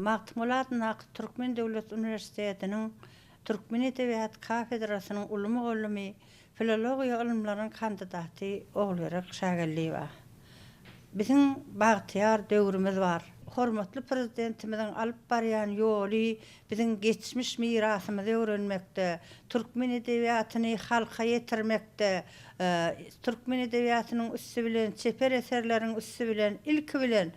Magtmulat Türkmen Devlet Üniversiteti'nin Türkmen Edebiyat Kafedrasynyň ulamy gollumy filologiya ilmläriniň kandidaty oglarak şagirliği var. Bizim bagtyar döwrümüz var. Hormatly prezidentimiziň alyp barýan ýoly biziň geçmiş mirasymyzy öwrenmekde, Türkmen edebiýatyny halka ýetirmekde, Türkmen edebiýatynyň üssü bilen, çeper eserleriň üssü bilen, ilki bilen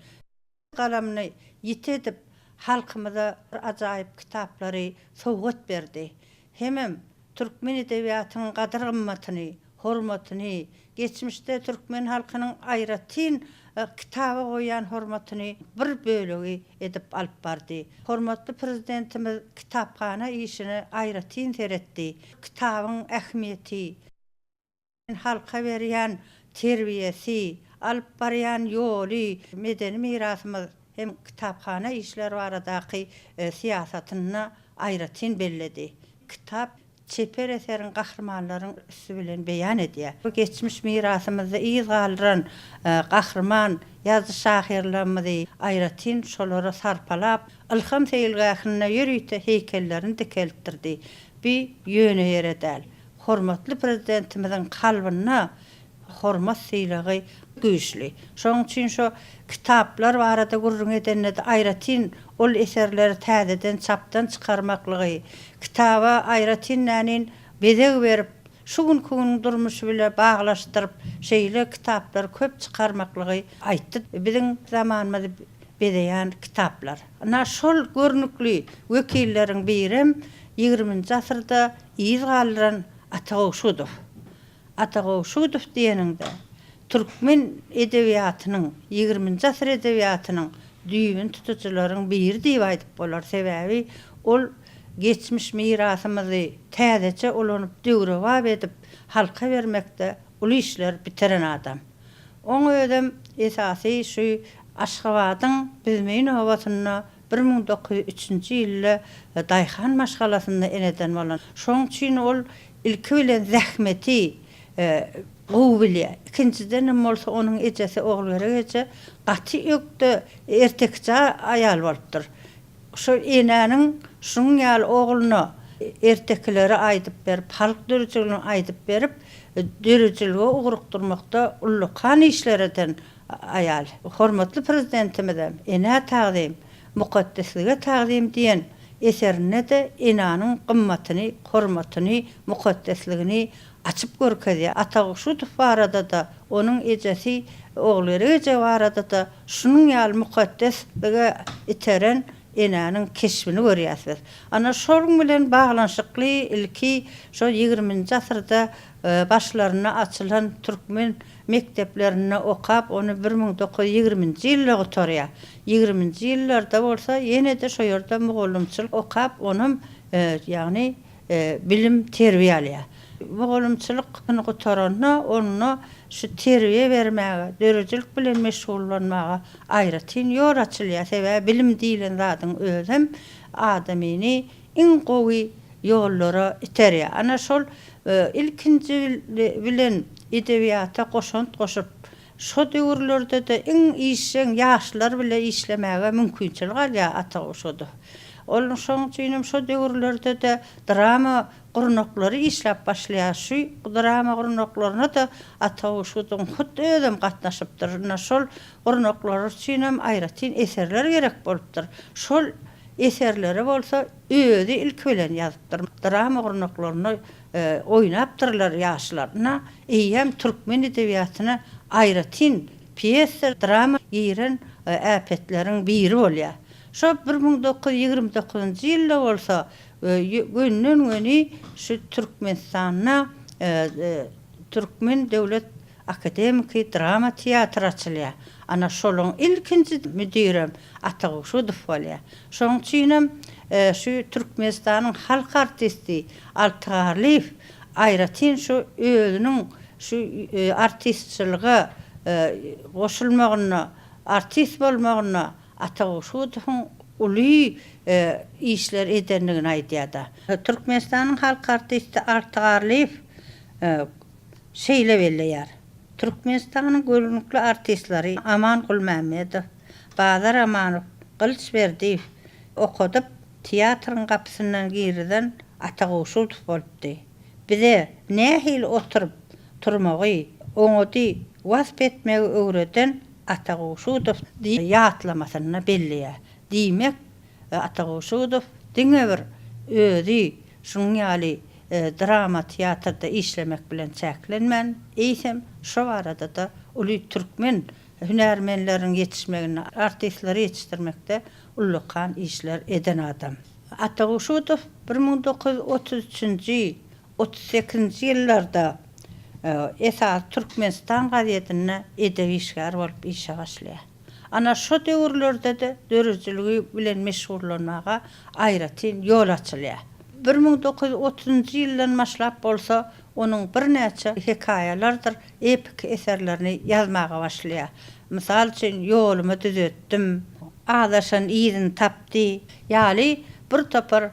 galamyny ýitedip halkymyza ajaýyp kitaplary sowgat berdi. Hemem Türkmen edebiýatynyň gadyr gymmatyny, hormatyny, geçmişde Türkmen halkynyň aýratyn kitaba goýan hormatyny bir bölegi edip alyp bardy. Hormatly prezidentimiz kitapxana işini aýratyn seretdi. Kitabyň ähmiýeti, halka berýän terbiyesi, alyp barýan ýoly, medeni mirasymyz hem kitapxana işleri baradaky siýasatyny aýratyn belledi. Kitap çeper eseriň gahrmanlaryň üssü bilen beýan edýär. Bu geçmiş mirasymyzda iýiz galyran gahrman ýazgy şahirlerimizi aýratyn şolara sarpalap, ilham seýilgähine ýörüýte heykellerini dikeltirdi. Bir ýöne ýeredäl. Hormatly prezidentimiziň kalbyna hormat syýlagy güýçli. Şoň üçin şo kitaplar barada gurrun edenne de aýratyn ol eserleri täzeden çapdan çykarmaklygy, kitaba aýratyn nänin bedeg berip, şu gün durmuşy bile baglaşdyryp, şeýle kitaplar köp çykarmaklygy aýtdy. Biziň zamanymyzda bedeýän kitaplar. Ana şol görnükli wekilleriň birim 20-nji asyrda iýiz galyran Atagowşudow. Atagowşudow diýeninde Türkmen edebiýatynyň 20-nji asyr edebiýatynyň düýbün tutucularyň biri diýip aýdyp bolar. Sebäbi ol geçmiş mirasymyzy täzece ulanyp döwrewap edip halka bermekde uly işler biteren adam. Oň ödem esasy şu Aşgabatyň Bizmeýin hawasyna 1903-nji ýylda Daýhan maşgalasynda eneden bolan. Şoň üçin ol ilki bilen zähmeti gowy. İkinciden bolsa onuň ejesi oglary gaty ýokda ertekçe aýal bolupdyr. Şu enäniň şuň ýaly ogluny ertekleri aýdyp berip, halk dörüjligini aýdyp berip, dörüjligi ugrukdurmakda ullukan işlerden aýal. Hormatly prezidentimizem enä tagdym, mukaddeslige tagdym diýen eserine de enäniň gymmatyny, hormatyny, mukaddesligini açıp görkezýär. Atagowşudow barada da, onuň ejesi oglary barada da şunyň ýaly mukaddeslige iteren enäniň keşbini görýärsiz. Ana şol bilen baglanşykly ilki şo 20-nji asyrda başlaryna açylan türkmen mekteplerine okap, onu 1920-nji ýylda gotarýar. 20-nji ýyllarda bolsa ýene de şo ýerde mugallimçilik okap, onuň ýagny bilim terbiýe alýar. Mugallimçilikni gotaranda onu şu terbiýe bermäge, dörüjlik bilen meşgullanmaga aýratyn ýol açylýar. Sebäbi bilim diýilen zadyň özüm adamyny iň gowy ýollara iterýär. Ana şol ilkinji bilen edebiýata goşant goşup, şo döwürlerde de iň işen ýaşlar bile işlemäge mümkinçilik alýar Atagowşudow. Ol şoň üçin şo döwürlerde de drama gurnaklary işläp başlaýar. Şu drama gurnaklaryna da Atagowşudow huddy özüm gatnaşypdyr. Şol gurnaklar üçin hem aýratyn eserler gerek bolupdyr. Şol eserleri bolsa özü ilki bilen ýazypdyr. Drama gurnaklaryny oýnapdyrlar ýaşlaryna. Hem türkmen edebiýatyna aýratyn piyesler, drama giren äpetleriň biri bolýar. Şo 1929-njy ýylda bolsa günden güni şu Türkmenistana Türkmen Devlet Akademiki Drama Teatry açylýar. Ana şoluň ilkinji müdirim Atagowşudow bolýar. Şoň üçin şu Türkmenistanyň halk artisti Altygarlyw aýratyn şu özüniň şu artistçiligi goşulmagyna, artist bolmagyna Atagowşudowyň uly işler edenligini aýdýar. Türkmenistanyň halk artisti Altygarlyw şeýle belleýär. Türkmenistanyň görnükli artistleri Aman Gulmammedow, Bazar Amanow, Gylçberdiýew, okudup teatrın kapısından giriden Ataguşul bolupdy. Bize nähil oturup turmagy, oňody wasp etmegi öwreden Ataguşudow ýatlamasyna belliýär. Diýmek Ataguşudow diňe bir özü şuň ýaly drama teatrda işlemek bilen çäklenmän. Eýsem şo arada da uly türkmen hünärmenleriň ýetişmegine, artistleri ýetişdirmekde ullukan işler eden adam. Ataguşudow 1933-nji 38-nji ýyllarda esas Türkmenistan gazetine edebi işgär bolup işe başlaýar. Ana şo döwürlerde de dörüjçiligi bilen meşgullanmaga aýratyn ýol açylýar. 1930-njy ýyldan başlap bolsa, onuň bir näçe hekaýalardyr, epik eserlerini ýazmaga başlaýar. Mysal üçin ýolumy düzetdim, Adaşan ýyzyny tapdy, ýaly bir topar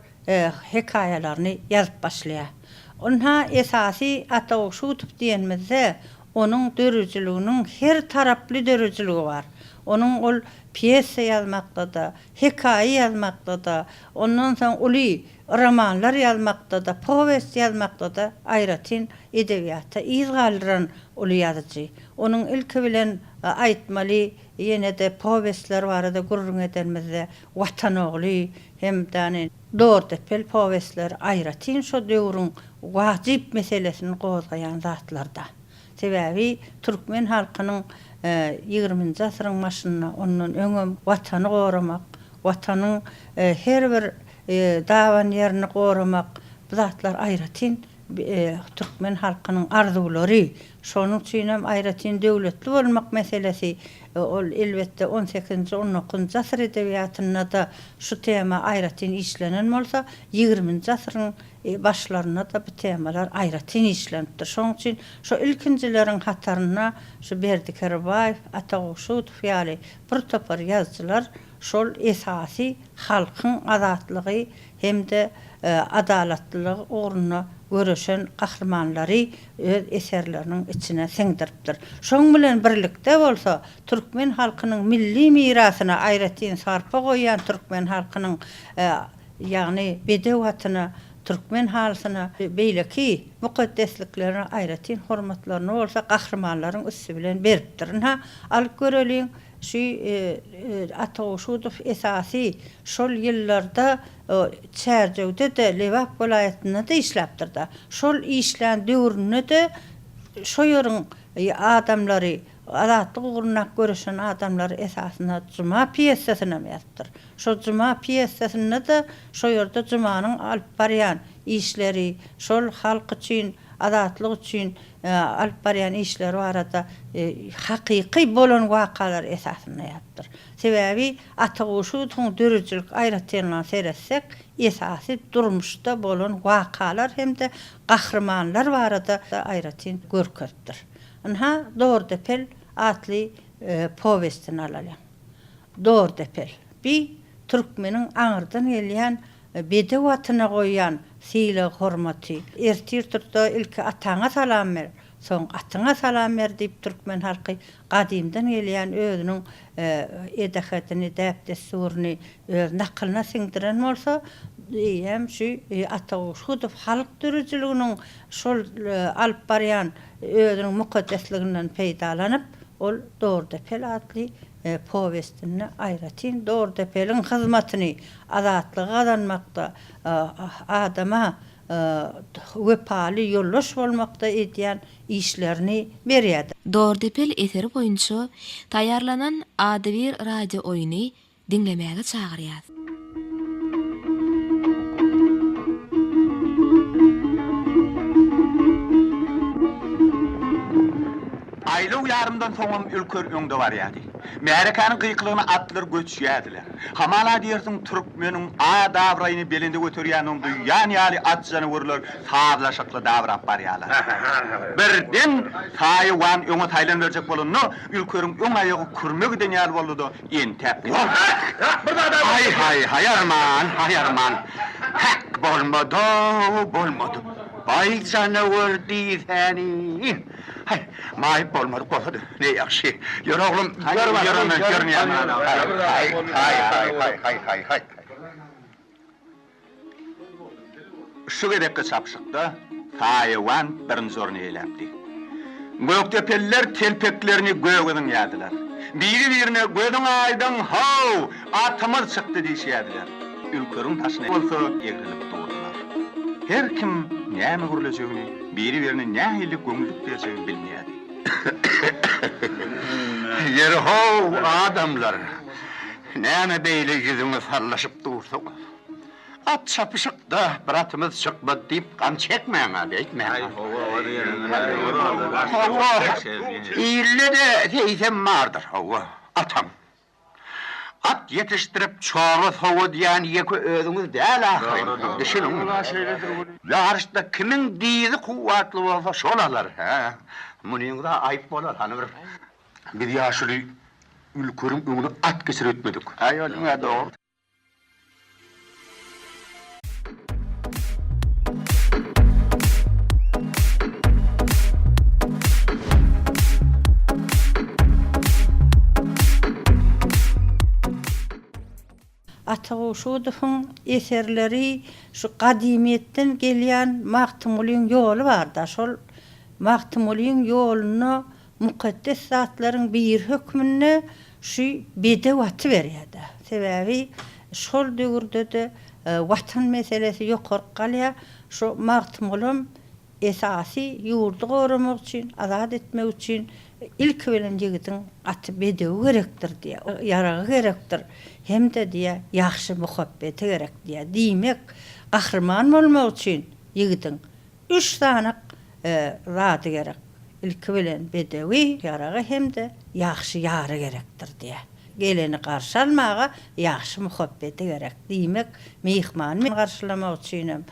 hekaýalaryny ýazyp başlaýar. Onha esasy Ataguşudow diýenmizde onuň dörüjçiliginiň her taraply dörüjçiligi bar. Onuň ol piyesa ýazmakda da, hekaýa ýazmakda da, ondan soň uly romanlar ýazmakda da, powest ýazmakda da aýratyn edebiýatda ýyzgalyran uly ýazyjy. Onuň ilki bilen aýtmaly ýene de powestler barada gurrun edenmizde Watan ogly hem dany Dordepel powestler aýratyn şo döwrüň wajyp meselesini gozgaýan zatlarda. Sebäbi türkmen halkynyň 20-nji asyryň başynda ondan öňem watany goramak, watanyň her bir dawan ýerini goramak bu zatlar aýratyn türkmen halkynyň arzulary. Şonuň üçin hem aýratyn döwletli bolmak meselesi ol elbetde 18-nji 19-njy asyr edebiýatyna da şu tema aýratyn işlenen bolsa, 20-nji asyryň başlaryna da bu temalar aýratyn işlenipdir. Şonuň üçin şu ilkinjileriň hataryna şu Berdikerbaýew, Ataguşudow ýaly bir topar ýazgylar şol esasy halkyň azatlygy hemde adalatlylygy ugruna görüşen kahramanlary öz eserleriniň içine siňdiripdir. Şoň bilen birlikde bolsa, türkmen halkynyň milli mirasyna aýratyn sarpa goýan türkmen halkynyň ýagny bedewatyna, türkmen halsyna beýleki mukaddesliklerine aýratyn hormatlaryny bolsa kahramanlaryň üstü bilen beripdir. Alyp göreliň şu Ataguşudow esasy şol ýyllarda çärjewde de Lewap vilayatyna da işläpdir da. Şol işlän döwrüne de şo ýörüň adamlary, azatlyk ugruna görüşen adamlar esasyna Juma piyesasyna ýazdyr. Şo Juma piyesasyna da şo ýerde Jumanyň alyp barýan işleri, şol halk üçin, azatlyk üçin alyp barýan işleri barada hakyky bolan wakalar esasyna ýazdyr. Sebäbi Ataguşudow dörüjçilik aýratynlaryny seretsek, esasy durmuşda bolan wakalar hemde kahramanlar barada aýratyn görkezdir. Anha Dordepel atly powestini alalım. Dordepel bir türkmeniň aňyrdan gelýän bedewatyna goýan sile hormaty. Ertirtirde ilki ataňa salam ber, soň atyňa salam ber diýip türkmen halky gadymdan gelýän özüniň edehatini, däpdesturyny nakylyna siňdiren bolsa, hem şu Ataguşudow halk dörüjçiliginiň şol alyp barýan özüniň mukaddesliginden peýdalanyp, ol Dordepel atly powestini aýratyn Dordepeliň hyzmatyny azatlyga kazanmakda adama wepaly ýollaş bolmakda edýän işlerini berýär. Dordepel eseri boýunça taýýarlanan ady bir radio oýuny dinlemäge çagyrýar. Aylyk yarımdan soňam ülker öňde barýardy. Amerikanyň gyýklygyna atlar göçýärdiler. Hamala diýersiň türkmeniň adawraýyny belinde göterýän duýan ýaly at janawarlar saýlaşykly dawrap barýarlar. Birden saýwan öňe taýlan berjek bolany ülkeriň öň aýagy kürmegden ýaly boldy da entep. Hay arman. Hak bolmady. Bay janawar diýsäni. Hay, may bolmady bolady. Ne ýaxşy. Ýör oglum, görnýär. Hay. şu gerekli çapşıkta Tayvan birinci orunu eýläpdi. Göktepeller telpeklerini göğüdün ýadylar. Biri-birine gödün aýdan haw atymyz çykdy diýýärdiler. Ülkörün taşyna bolsa egrilip durdular. Her kim näme gürlejegini, biri-birine nähili göňüllük berjegini bilmeýärdi. Yerhow adamlar, näme beýle ýüzüňiz harlaşyp dursa. At çapışıkda biratymyz çykmady diýip gam çekmeýän aýtmaýan. İlle de teýsem bardyr. Atam. At yetiştirip çoğulu soğu diýen ýeki özüňiz däl ahyryn. Düşünün. Yarışda kimin diýdi kuwatly bolsa şol alar. Munyňda aýyp bolar hany bir. Biz ýaşuly ülkörüň öňüne at geçir etmedik. Aýolyňa dogry. Ataguşudyň eserleri şu gadimiýetden gelýän Magtymylyň ýoly barda. Şol Magtymylyň ýoluny mukaddes zatlaryň bir hökmüne şu bedew aty berýärdi. Sebäbi şol döwürde de watan meselesi ýokary galýa. Şu Magtymylym esasy ýurdu goramak üçin, azad etmek üçin ilk bilen ýigitiň aty bedew gerekdir diýe. Ýaragy gerekdir. Hem de diye yaxşı muhabbeti gerek diye. Diýmek, gahrman bolmak üçin ýigitiň 3 tanak zady gerek. Ilki bilen bedewi ýaragy hem de yaxşı ýary gerekdir diye. Geleni garşy almaga yaxşı muhabbeti gerek. Diýmek, mehmany garşylamak üçin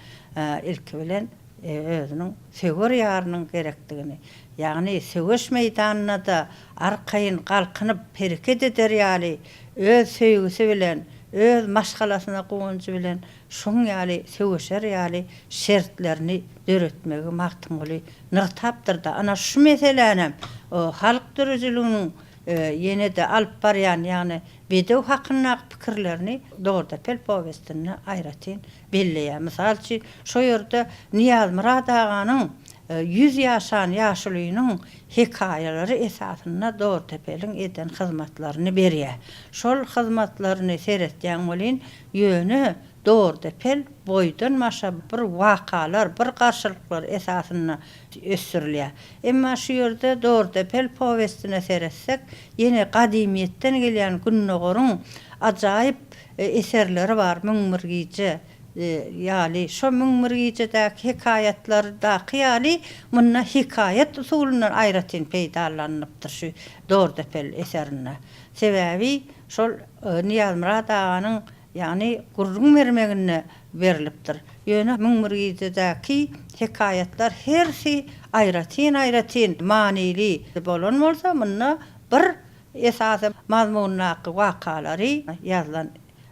ilki bilen özüniň söwer ýarynyň gerekdigini. Ýagny söwüş meýdanyna da arkaýyn galkynyp pereket eder ýaly. Öz söýgüsi bilen, öz maşgalasyna gowunjy bilen şoň ýaly söwüşer ýaly şertlerini döretmegi Magtymyly nyrtapdyr da. Ana şu meseleni halk dürüjliginiň ýene-de alyp barýan, ýagny bedew hakyna pikirlerini Dogrypel powestine aýratyn belleýär. Mysal üçin şo ýerde Niýaz Murad aganyň 100 ýaşan ýaşulynyň hekaýalary esasyna Dogrypeliň eden hyzmatlaryny berýär. Şol hyzmatlaryny seretýän bolyn ýöne Dogrypel boýdan maşa bir wakalar, bir garşylyklar esasyna ösürilýär. Emma şu ýerde Dogrypel powestine seretsek, ýene gadimiýetden gelýän Günnogoryň ajaýyp eserleri bar, müňmirgiçe ýaly şo müňmirgiçedäki hekaýatlarda ýaly munna hekaýat usulyny aýratyn peýdalanypdyr şu Dogrypel eserine. Sebäbi şol Niýaz Murad aganyň ýagny gurrun bermegine berilipdir. Ýöne müňmirgiçedäki hekaýatlar hersi aýratyn manili bolan bolsa munna bir esasy mazmunlaky wakalary ýazylan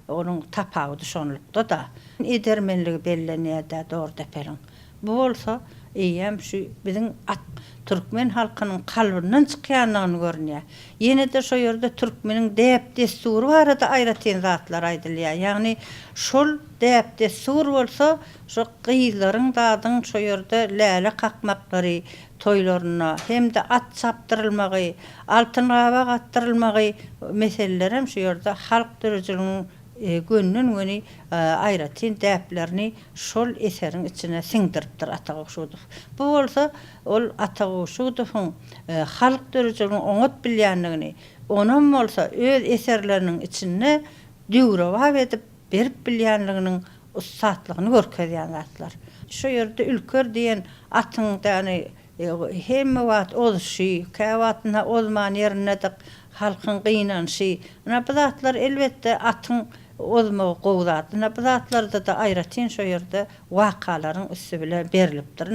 onun tapağı düşünülüpdi da. Edermenligi bellenýär Dogrypeliň. Bu bolsa eýem şu biziň türkmen halkynyň kalbynyň çykýanlygyny görnýär. Ýene-de şo ýerde türkmeniň däp destury barada aýratyn zatlar aýdylýar. Ýagny şol däp destur bolsa şo gyýlaryň dadyň şo ýerde läle kakmaklary toýlaryna hem de at çapdyrylmagy, altyn gabak attyrylmagy meseleler hem şo ýerde halk dürüjliginiň gönlün göni aýratyn däplerini şol eseriň içine siňdiripdir Ataguşudow. Bu bolsa ol Ataguşudowyň halk dürüjligini oňat bilýänligini, onuň bolsa öz eserleriniň içine düwrewap edip berip bilýänliginiň ustatlygyny görkezýän zatlar. Şu ýerde ülkör diýen atyň däni hemme wagt olşy, käwatyna olman ýerine de halkyň gynanşy. Ana bu zatlar elbetde atyň olmagy gowdat. Bu zatlarda da aýratyn şo ýerde wakalaryň üstü bilen berilipdir.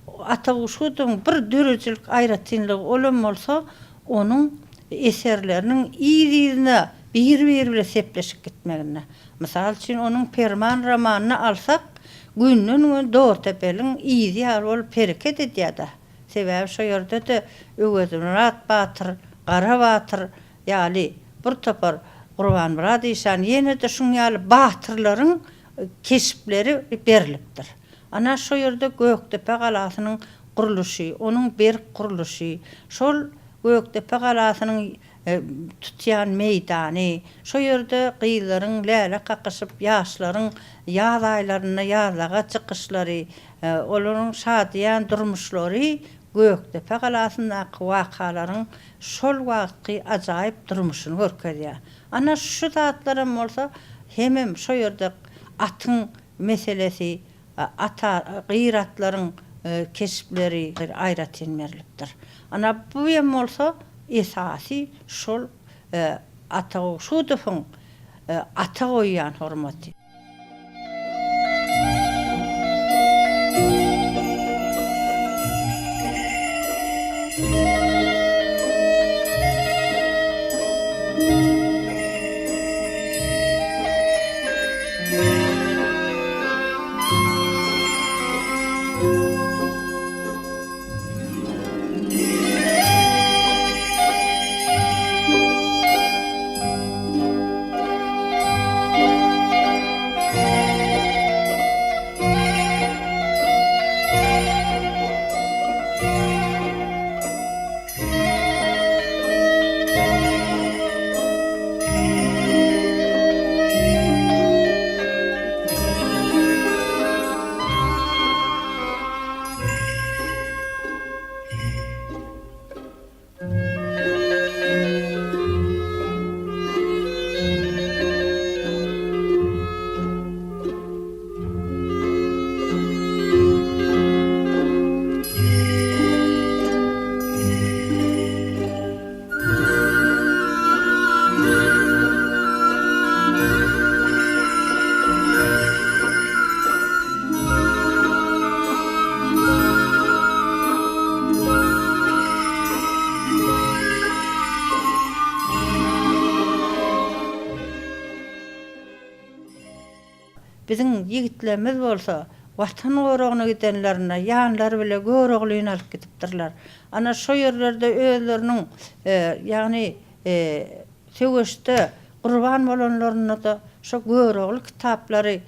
Ataguşudyň bir dürüjlik aýratynlygy olan bolsa, onuň eserleriniň ýygyna bir bilen sepleşip gitmegine. Mysal üçin onuň Perman romanyny alsak, günnün Dogrypeliň ýygy ýar bolup pereket edýär. Sebäbi şo ýerde de Öwezim Murat Batyr, Gara Batyr ýaly bir topar Gurban Murad ýene-de şuň ýaly batyrlaryň keşipleri berilipdir. Ana şu yerde Göktepe galasynyň guruluşy, onuň berk guruluşy, şol Göktepe galasynyň tutýan meýdany, şo ýerde gyýlaryň läle qaqyşyp ýaşlaryň ýaz aýlaryna ýazlaga çykyşlary, olaryň şadýan durmuşlary Göktepe galasyndaky wakalaryň şol wagty ajaýyp durmuşyny görkezýär. Ana şu zatlarym bolsa hemem şo ýerde atyň meselesi, ata gyýratlaryň kesipleri aýratyn berlipdir. Ana bu ýem bolsa esasy şol ata şu döfün ata goýan hormaty. Bizim yigitlerimiz bolsa watan goragyna gidenlerine ýanlary bile göroglyny alyp gitipdirler. Ana şo ýerlerde özleriniň ýagny söwüşde gurban bolanlaryna da şo görogly kitaplary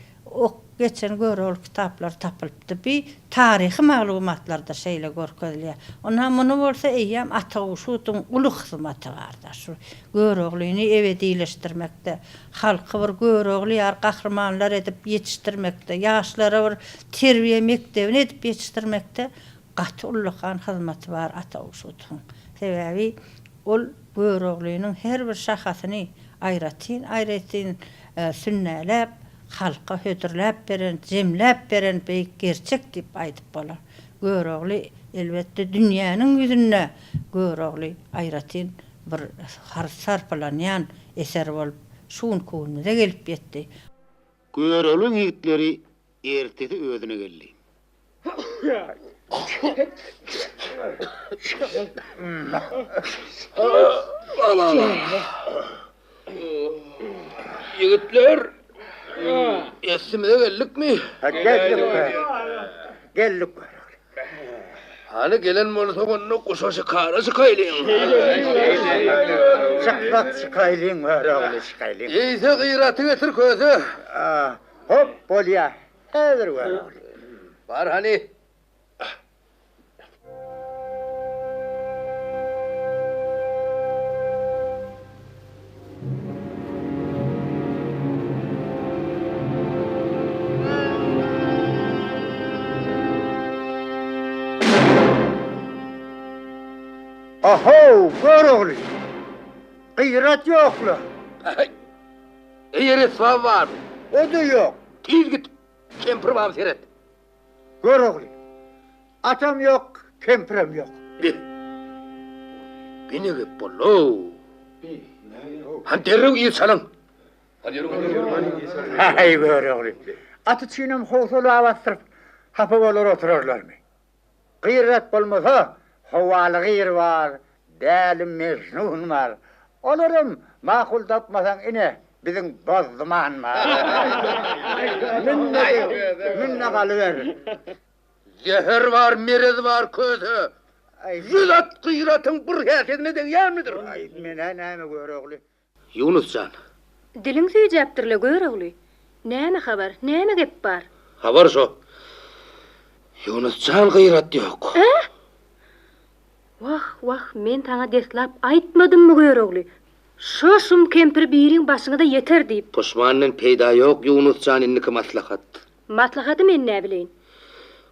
geçen görogly kitaplar tapylypdy. Bir taryhy maglumatlarda şeýle görkezilýär. Ona muny bolsa eýýäm ata uşutyň uly hyzmaty barda. Şu göroglyny ebedileşdirmekde, halky bir görogly ýar gahrymanlar edip ýetişdirmekde, ýaşlara bir terbiýe mektebini edip ýetişdirmekde gaty ulykan hyzmaty bar ata uşutyň. Sebäbi ol göroglynyň her bir şahasyny aýratyn sünnäläp halka hötürläp beren, jemläp beren beýik gerçek dip aýdyp bolar. Görogly elbetde dünýäniň ýüzünde görogly aýratyn bir sarpalanýan eser bolup şuň konuda gelip ýetdi. Göroglyň ýigitleri ertesi özüne geldi. Ýigitler esimize geldik mi? Geldik. Hani gelen bolsa onu kuşaşı karası kaylıyın. Şaklat şikaylıyın var oğlu şikaylıyın. Eyse gıyratı getir közü. Hop bolya. Hazır var oğlu. Var hani. Aho, gör oğlu. Gıyrat yoklu. Eğer esvab var mı? O da yok. Tiz git. Kempir babam seyret. Gör oğlu. Atam yok, kemprem yok. Beni gip bolu. Han derrew iyi salın. Hadi yürü. Hay gör oğlu. Atı çiğnem hosolu avastırıp hapa olur otururlar mı? Gıyrat bolmasa havalı gıyr var. Dälim mecnun var. Olurum makul tapmasan ine bizim bozduman var. Minne kalıver. Zehir var, merez var közü. Zülat gıyratın bir häsiýetine degýär midir? Ay, mene näme gör oğlu? Yunuscan. Diliň süýjäpdirle gör ogly. Näme habar, näme gep bar? Habar şo. Yunuscan gıyrat yok. Vah, men taňa deslap aýtmadymmy görogly? Şoşum kempir biriň başyna da yeter diýip. Puşmanın peyda yok Yunuscan inniki maslahat. Maslahaty men näme bileýin?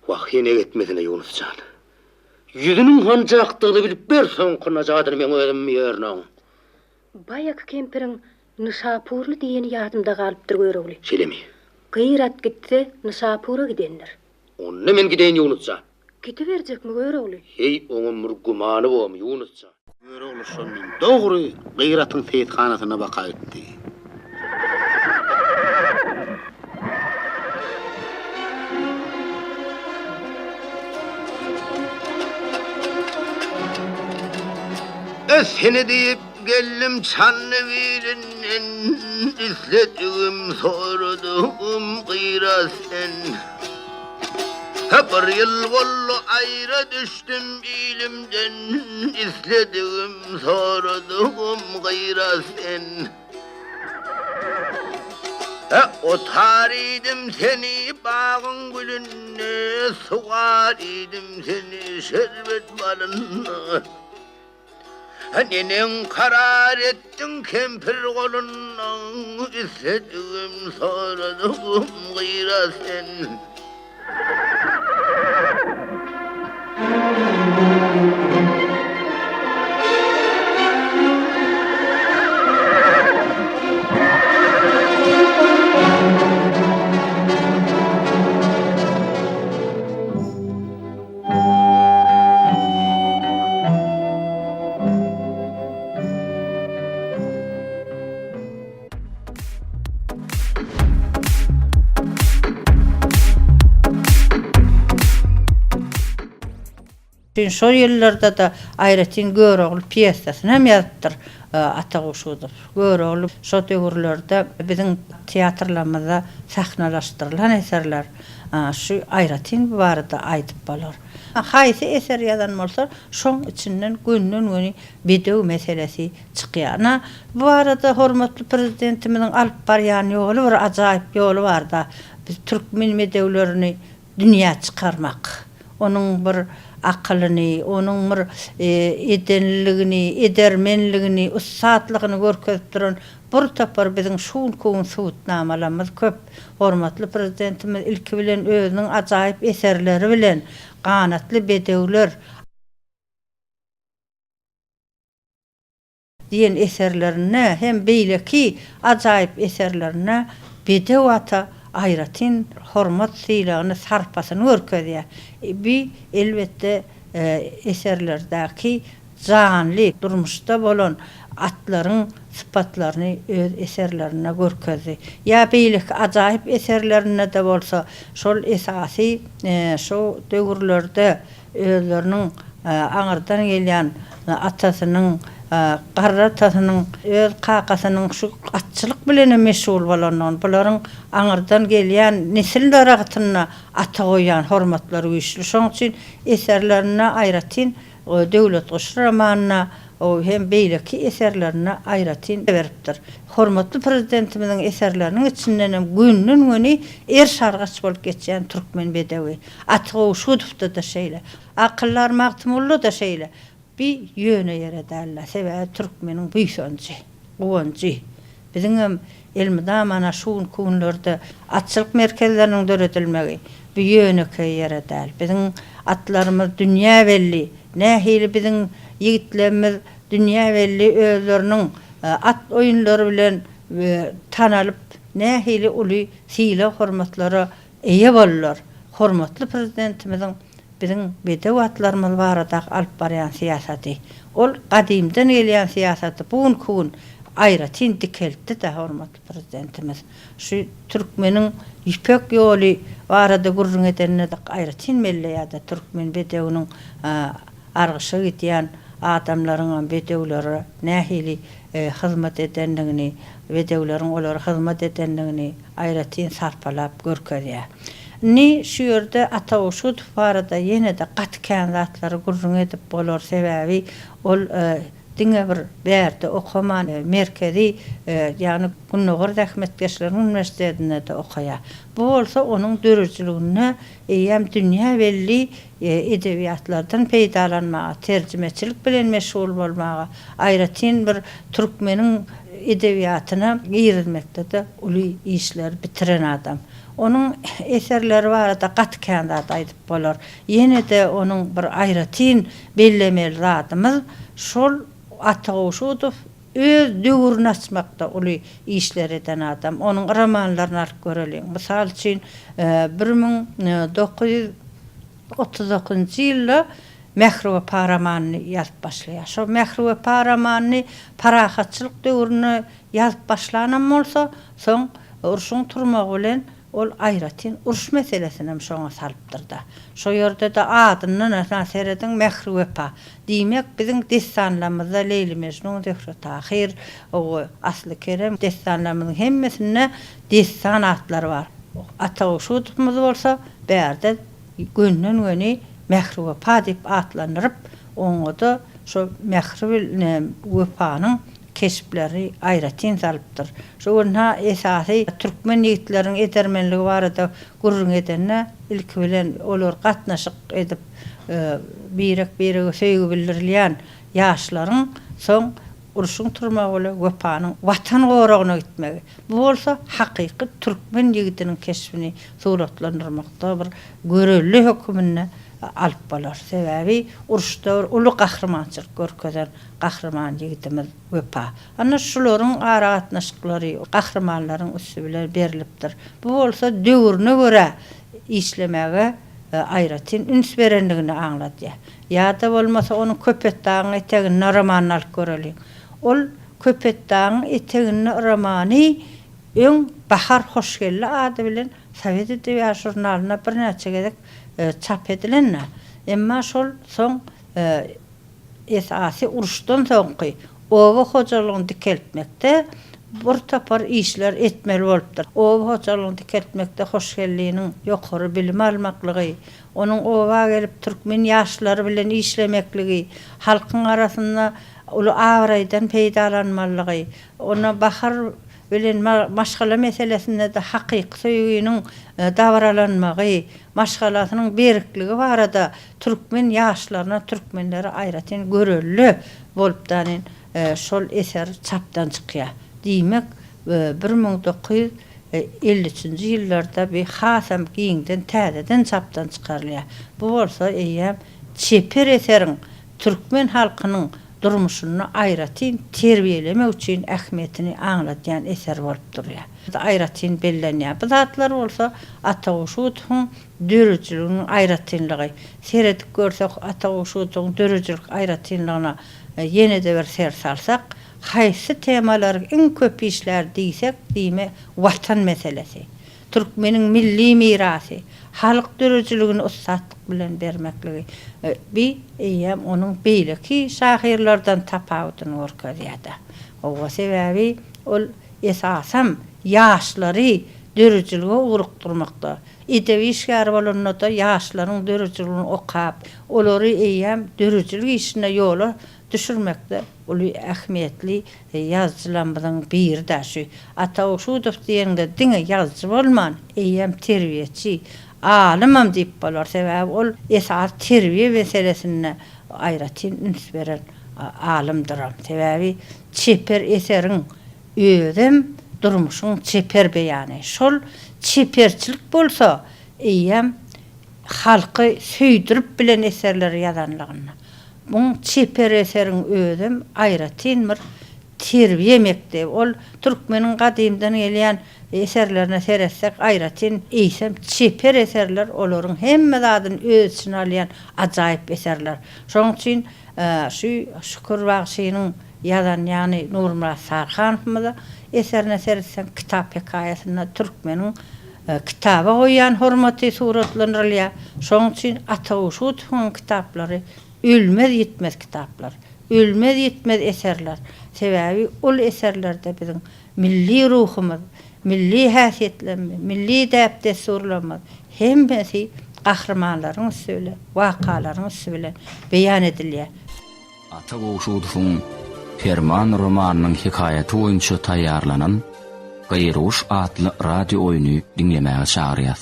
Vah yine gitmesine Yunuscan. Yüzünün hancakdygyny bilip bersen kınajadyr men özüm ýerine. Baýaky kempiriň Nişapurly diýeni ýadymda galypdyr görogly. Şelemi. Gıyrat gitse Nişapura gidenler. Onu men gideyin Yunuscan. Gitiberjekmi görogly? Hey oňa murgumany bolm Yunuscan. Görogly şondan dogry gıyratyň seyitxanasyna baka etdi. Seni deyip geldim çanlı birinden izledim sordum gıyra sen. Bir yıl oldu ayrı düştüm ilimden izledim sordum gıyra sen. O tarihim seni bağın gülünne suvar idim seni şerbet balınna. Nenin karar ettin kempir kolundan istedim sordum gıyra sen. Şol ýyllarda da Aýratyn Görogly pýesasyny hem ýazdyr Ata Guşudow. Görogly şo döwürlerde biziň teatrlarymyzda sahnalaşdyrylan eserler şu Aýratyn barada aýdyp bolar. Haýsy eser ýazan bolsa şoň içinden günden bedew meselesi çykýar. Bu arada hormatly prezidentimiziň alyp barýan ýoly bir ajaýyp ýoly bar da biz türkmen medewlerini dünýä çykarmak. Onun bir akylyny, onun bir edenligini, edermenligini, ussatlygyny görkezip duran bir tapar biziň şuun suwutnamalymyz köp. Hormatly prezidentimiz ilki bilen özüniň ajaýyp eserleri bilen ganatly bedewler diýen eserlerine hem beýleki ajaýyp eserlerine bedew ata Aýratyn hormat sylagyny sarpasyny görkezýär. Bir elbetde eserlerdäki janly durmuşda bolan atlaryň sypatlaryny öz eserlerine görkezdi. Ya beýleki ajaýyp eserlerine de bolsa şol esasy şo döwürlerde özleriniň aňyrdan gelýän atasynyň Qarratasynyň öz qaqasynyň şu atçylyk bilen meşgul bolanlar, bularyň aňyrdan gelýän nesil daragyna ata goýan hormatlary güýçli. Şoň üçin eserlerine Aýratyn döwlet goşramanyna o hem beýleki eserlerine Aýratyn beripdir. Hormatly prezidentimiziň eserleriniň içinden hem günden şargaç bolup geçýän türkmen bedewi Ata Guşudow da şeýle, akyllar Magtymully da şeýle. Bir yöne ýeredäler. Sebäbi türkmeniň büýsönji, gowanji. Biziň hem elmida mana şuun kunlarda atçylyk merkezleriniň döredilmegi bir yöneke ýeredäl. Biziň atlarymyz dünýä belli. Nähili biziň ýigitlerimiz dünýä belli özleriniň at oýunlary bilen tanalyp nähili uly sila hormatlara eýe bollar. Hormatly prezidentimiziň biziň bedew atlarymyz barada alyp barýan siýasaty. Ol gadymdan gelýän siýasaty bugun Aýratyn dikeltdi de hormatly prezidentimiz. Şu türkmeniň ýüpek ýoly barada gurrun edenine de Aýratyn melleýärde türkmen bedewiniň argyşy gitýän adamlaryň bedewleri nähili hyzmat edenligini, bedewleriň olary hyzmat edenligini Aýratyn sarpalap görkezýär. Ni şu ýerde Ata Guşudow barada ýene de gatkän zatlary gurrun edip bolar sebäbi ol diňe bir bärde okaman merkezi ýani Günnogor Rahmetkeşler Üniversitetinde de okaya. Bu bolsa onun dörüjlüğüne eýem dünýä belli edebiyatlardan peýdalanmaga, terjimeçilik bilen meşgul bolmaga, aýratyn bir türkmeniň edebiyatyna girilmekde de uly işler bitiren adam. Onun eserleri var da gatkanda aýdyp bolar. Yine de onun bir aýratyn bellemeli zatymyz şol Ataşudow öz döwrüni açmakda uly işler eden adam. Onun romanlaryny alyp görelim. Mysal üçin 1939-njy ýylda Mehruba Paramanyny ýazyp başlaýar. Şo Mehruba Paramanyny parahatçylyk döwrüne ýazyp başlanan bolsa, soň urşuň turmagy bilen ol aýratyn uruş meselesini şoňa salypdyrdy. Şo ýerde de adyny näser edin Mehruba. Diýmek biziň destanlarymyzda Leyli Mecnun, Zöhre Tahir, o Asly Kerem destanlarymyzyň hemmesinde destan atlary bar. Ataşudowmuz bolsa, bärde gönnen Mehruba diýip atlanýyp, oňa da şo Mehruba keşipleri aýratyn salypdyr. Şoňa esasy türkmen ýigitleriniň etermenligi barada gurrun edenne ilki bilen olar gatnaşyk edip birek söýgü bildirilýän ýaşlaryň soň urşuň turmagy bilen wepanyň watan goragyna gitmegi. Bu bolsa hakyky türkmen ýigitiniň keşbini suratlandyrmakda bir görelli hökmüne alyp bolar. Sebäbi uruşda uly gahrmançylyk görkezen gahrman ýigitimiz Wepa. Ana şularyň ara gatnaşyklary gahrmanlaryň üstü bilen berilipdir. Bu bolsa döwrüne görä işlemege aýratyn üns berenligini aňlatýar. Ýa-da bolmasa onu Köpet dagyň etegine roman alyp görelim. Ol Köpet dagyň etegine romany öň Bahar Hoşgelli ady bilen Sowet Edebiýat jurnalyna bir näçe gezek çap edilenler. Emma şol soň esasy uruşdan soňky owa hojalygyny dikeltmekde bir tapar işler etmeli bolupdyr. Owa hojalygyny dikeltmekde hoşgelliginiň ýokary bilim almaklygy, onuň owa gelip türkmen ýaşlary bilen işlemekligi, halkyň arasynda uly awraýdan peýdalanmalygy, ona bahar bilen maşgala meselesinde de hakyky söýgüniň dawralanmagy, maşgalasynyň berikliги barada türkmen ýaşlaryna, türkmenlere aýratyn görelli bolup danen şol eser çapdan çykýar. Diýmek 1953-nji ýyllarda bir hasam giňden täzeden çapdan çykarylýar. Bu bolsa eýem çeper eseriň türkmen halkynyň durmuşyny aýratyn terbiýelemek üçin ähmiýetini aňlatýan eser bolup durýar. Aýratyn bellenýär. Bu zatlar bolsa Ataşudowyň dörüjlüğiniň aýratynlygy. Seredip görsek Ataşudowyň dörüjlük aýratynlygyna ýene-de bir ser salsak, haýsy temalary iň köp işler diýsek, diýme watan meselesi. Türkmeniň milli mirasy, halk dörüjlüğini ussatlyk bilen bermekligi. Bir eýem onuň beýleki şahirlerden tapawutyny görkezýär. Owa sebäbi ol esasam ýaşlary dörüjlüge urukdurmakda. Edebi işgär bolanda da ýaşlaryň dörüjlügini okap, olary eýem dörüjlük işine ýola düşürmekde uly ähmiýetli ýazgylarymyzyň biri de şu. Ataşudow diýende diňe ýazgy bolman, eýem terbiýetçi, alymam diýip bolar. Sebäbi ol esas terbiýe meselesine aýratyn üns beren alymdyr. Sebäbi çeper eseriň özüm durmuşyň çeper beýany. Şol çeperçilik bolsa, eýem halky söýdirip bilen eserler ýazanlygyny. Bu çeper eseriň özüm aýratyn bir terbiýe mektebi. Ol türkmeniň gadymdan gelýän eserlerine seretsek aýratyn eýsem çeper eserler olaryň hemme zadyny öz içine alýan ajaýyp eserler. Şoň üçin şu Şükür Bagşynyň ýazan ýani Nurmurat Sarhanowyň eserine seretsek kitap hekaýasyna türkmeniň kitaba goýan hormaty suratlandyrylýar. Şoň üçin Ataşudowyň kitaplary ölmez yetmez kitaplar, ölmez yetmez eserler. Sebäbi ol eserlerde biziň milli ruhumyz, milli häsiýetlerimiz, milli däpdesurlarymyz hemmesi gahrmanlaryň üstüne, wakalaryň üstüne beýan edilýär. Ataşudowyň Ferman romanının hikayeti boyunça taýýarlanan Gayruş adlı radio oyunu dinlemäge çağırýar.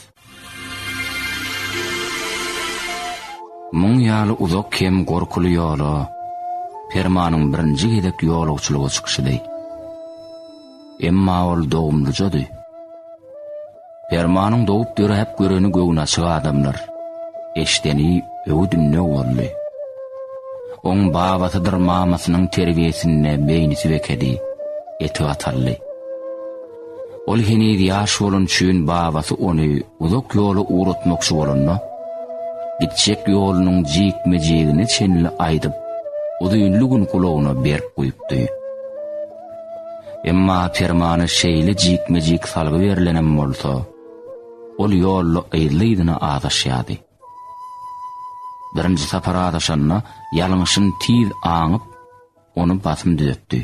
Muň ýaly uzak kem gorkulu ýola Fermanyň birinji gedek ýolagçylyga çykyşydy. Emma ol dogumlyjady. Fermanyň dogup döräp göreni göwüne açyk adamlar eşdeni öwdünne boldy. Oň babatydyr mamasynyň terbiýesine beýnisi wekedi, eti atally. Ol henüz ýaş bolan üçin babasy ony uzak ýola uğratmakçy bolanna, gitjek ýolunyň jikmejigini çenli aýdyp, udyňly gün kulagyna berip goýupdy. Emma Fermany şeýle jikmejik salgy berilenem bolsa, ol ýolly aýrlydyna adaşýady. Birinji sapar adaşanna ýalňyşyn tiz aňyp, onu basym düzetdi.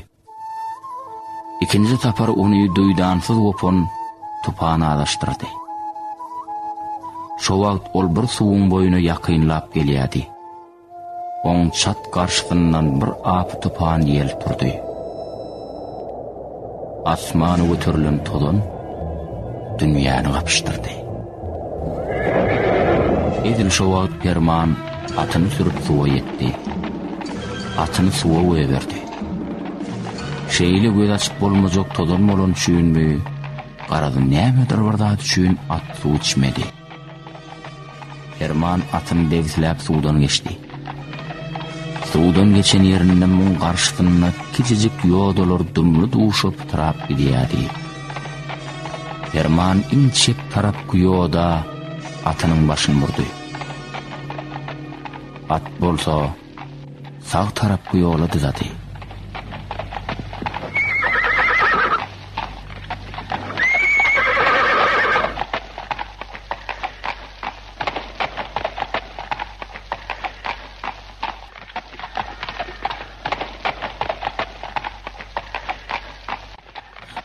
İkinji sapar onu duýdansyz gopon tupana adaşdyrdy. Şo wagt ol bir suwuň boýuna ýakynlap gelýärdi. Oň çat garşysyndan bir ap tupan ýel turdy. Asmany götürilen tozan dünýäni gapyşdyrdy. Edil şo wagt Ferman atyny sürüp suwa ýetdi. Atyny suwa goýaberdi. Şeýle göz açyp bolmajak tozan bolan üçinmi, garady nämedir barda üçin at suw içmedi. Ferman atyny degizläp suwdan geçdi. Suwdan geçen ýerinden muň garşysyna kiçijik ýodalar dumly duşup tarap gidýärdi. Ferman inçip tarap ýoda atynyň başyny burdy. At bolsa sağ tarapky ýola düzadi.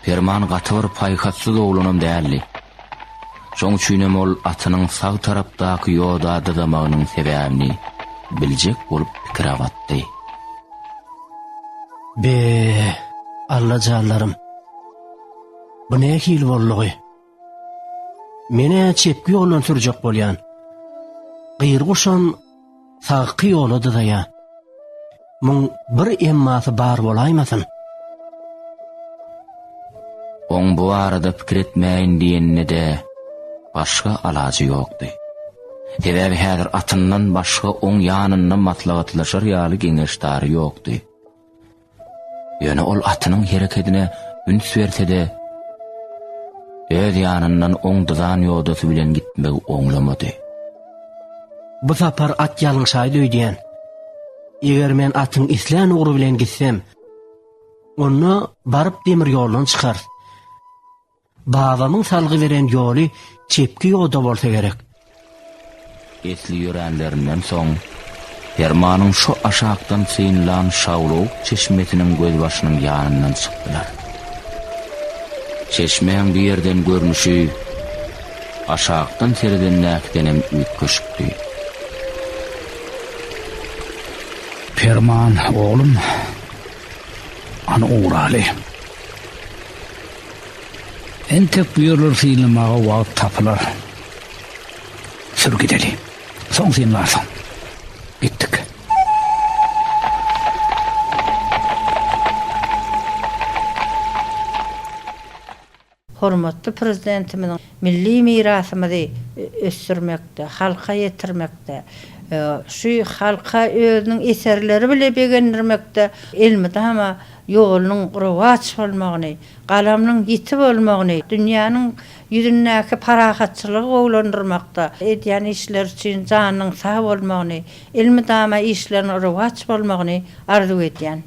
Ferman gatyr paýkatsyz oglanam däldi. Şoň üçinem ol atynyň sağ tarapdaky ýoda dydamagynyň sebäbini biljek bolup pikir agatdy. Be, Allah canlarım. Bu ne hil bollugy? Mene çepki ýoldan sürjek bolýan. Gyrguşan sağky ýola dydaýa. Muň bir emmasy bar bolaýmasyn. Oň bu arada pikir etmäýin diýenine de başga alajy ýokdy. Sebäbi häzir atyndan başga oň ýanyndan maslahatlaşar ýaly geňeşdary ýokdy. Ýöne ol atynyň hereketine üns berse-de, öz ýanyndan oň dyzan ýodasy bilen gitmegi oňlamady. Bu sapar at ýalňşaý diýen. Eger men atyň islen ugry bilen gitsem, onu baryp demir ýoldan çykar. Babamyň salgy beren ýoly çepki ýolda bolsa gerek. Esli ýörenlerinden soň Fermanyň şo aşakdan syňlan şawluk çeşmetiniň göz başynyň ýanyndan çykdylar. Çeşmeň bir ýerden görnüşi aşakdan seriden näkdenem ütköşükdi. Ferman oğlum, ana uğraly. Entek buyurlar fiilmağa wagt tapylar. Sür gideli. Soň sen barsaň. Gittik. Hormatly prezidentimiň milli mirasymyzy ösürmekde, halka ýetirmekde, şu halka özüniň eserleri bile begendirmekde, elmi dama ýolunyň rewaç bolmagyny, galamyň ýitip bolmagyny, dünýäniň ýüzündäki parahatçylygy gowlandyrmakda, edýän işler üçin janyň sag bolmagyny, elmi dama işleriň rewaç bolmagyny arzu edýän.